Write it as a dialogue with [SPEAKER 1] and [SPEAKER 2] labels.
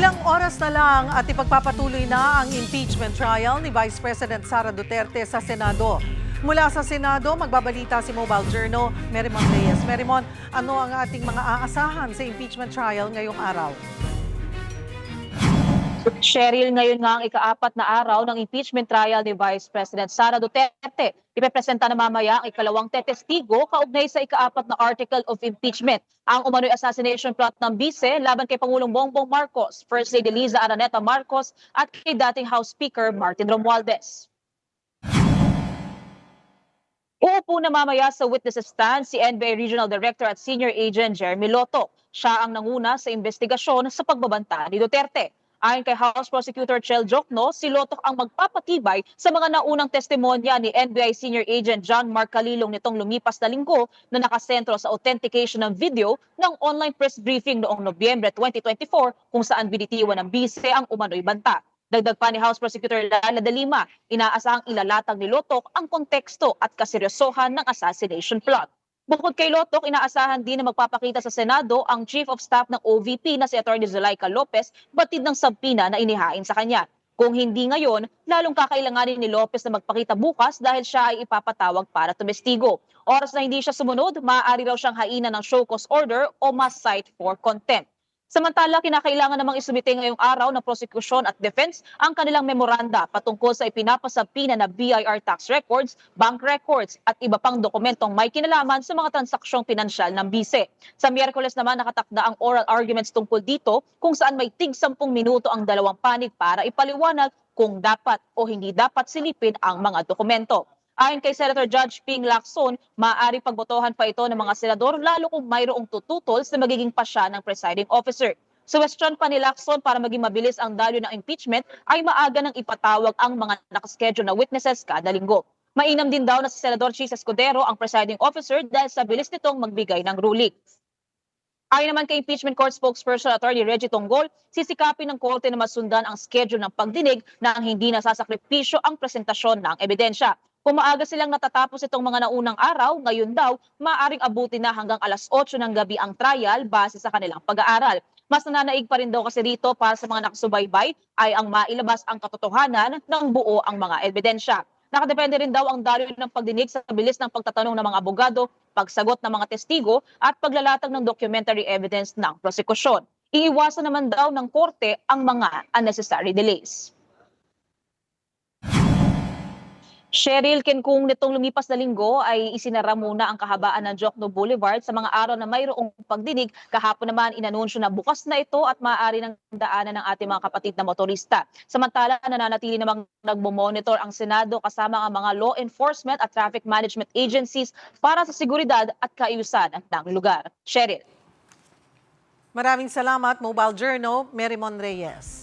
[SPEAKER 1] Ilang oras na lang at ipagpapatuloy na ang impeachment trial ni Vice President Sara Duterte sa Senado. Mula sa Senado, magbabalita si Mobile Journal, Merimon Reyes. Merimon, ano ang ating mga aasahan sa impeachment trial ngayong araw?
[SPEAKER 2] Cheryl, ngayon nga ang ika-4 na araw ng impeachment trial ni Vice President Sara Duterte. Ipepresenta na mamaya ang ikalawang tetestigo kaugnay sa ika-4 na article of impeachment. Ang umano'y assassination plot ng bise laban kay Pangulong Bongbong Marcos, First Lady Liza Araneta Marcos at kay dating House Speaker Martin Romualdez. Uupo na mamaya sa witness stand si NBI Regional Director at Senior Agent Jeremy Lotto. Siya ang nanguna sa investigasyon sa pagbabanta ni Duterte. Ayon kay House Prosecutor Chel Jokno, si Lotto ang magpapatibay sa mga naunang testimonya ni NBI Senior Agent John Mark Calilong nitong lumipas na linggo na nakasentro sa authentication ng video ng online press briefing noong Nobyembre 2024 kung saan binitiwan ng bise ang umano'y banta. Dagdag pa ni House Prosecutor Lala de Lima, inaasahang ilalatag ni Lotok ang konteksto at kaseryosohan ng assassination plot. Bukod kay Lotok, inaasahan din na magpapakita sa Senado ang Chief of Staff ng OVP na si Atty. Zulaika Lopez batid ng subpina na inihain sa kanya. Kung hindi ngayon, lalong kakailanganin ni Lopez na magpakita bukas dahil siya ay ipapatawag para tumestigo. Oras na hindi siya sumunod, maaari raw siyang hainan ng show cause order o mass cite for contempt. Samantala, kinakailangan namang isumite ngayong araw ng prosecution at defense ang kanilang memoranda patungkol sa ipinapasabina na BIR tax records, bank records at iba pang dokumentong may kinalaman sa mga transaksyong pinansyal ng bise. Sa Miyerkules naman nakatakda ang oral arguments tungkol dito kung saan may tig 10 minuto ang dalawang panig para ipaliwanag kung dapat o hindi dapat silipin ang mga dokumento. Ayon kay Senator Judge Ping Lacson, maaaring pagbotohan pa ito ng mga senador lalo kung mayroong tututol sa magiging pasya ng presiding officer. Suwestyon pa ni Lacson para maging mabilis ang dalyo ng impeachment ay maaga nang ipatawag ang mga nakaschedule na witnesses kada linggo. Mainam din daw na si Senador Chis Escudero ang presiding officer dahil sa bilis nitong magbigay ng ruling. Ayon naman kay impeachment court spokesperson Atty. Reggie Tonggol, sisikapin ng korte na masundan ang schedule ng pagdinig na hindi nasasakripisyo ang presentasyon ng ebidensya. Kung maaga silang natatapos itong mga naunang araw, ngayon daw, maaaring abutin na hanggang alas 8 ng gabi ang trial base sa kanilang pag-aaral. Mas nananaig pa rin daw kasi rito para sa mga nakasubaybay ay ang mailabas ang katotohanan ng buo ang mga ebidensya. Nakadepende rin daw ang daloy ng pagdinig sa bilis ng pagtatanong ng mga abogado, pagsagot ng mga testigo at paglalatag ng documentary evidence ng prosekusyon. Iiwasan naman daw ng korte ang mga unnecessary delays. Cheryl, kung nitong lumipas na linggo ay isinara muna ang kahabaan ng Jokno Boulevard sa mga araw na mayroong pagdinig. Kahapon naman inanunsyo na bukas na ito at maaari ng daanan ng ating mga kapatid na motorista. Samantala, nananatili namang nagmo-monitor ang Senado kasama ang mga law enforcement at traffic management agencies para sa seguridad at kaayusan ng lugar. Cheryl.
[SPEAKER 1] Maraming salamat, Mobile Journal, Merimon Reyes.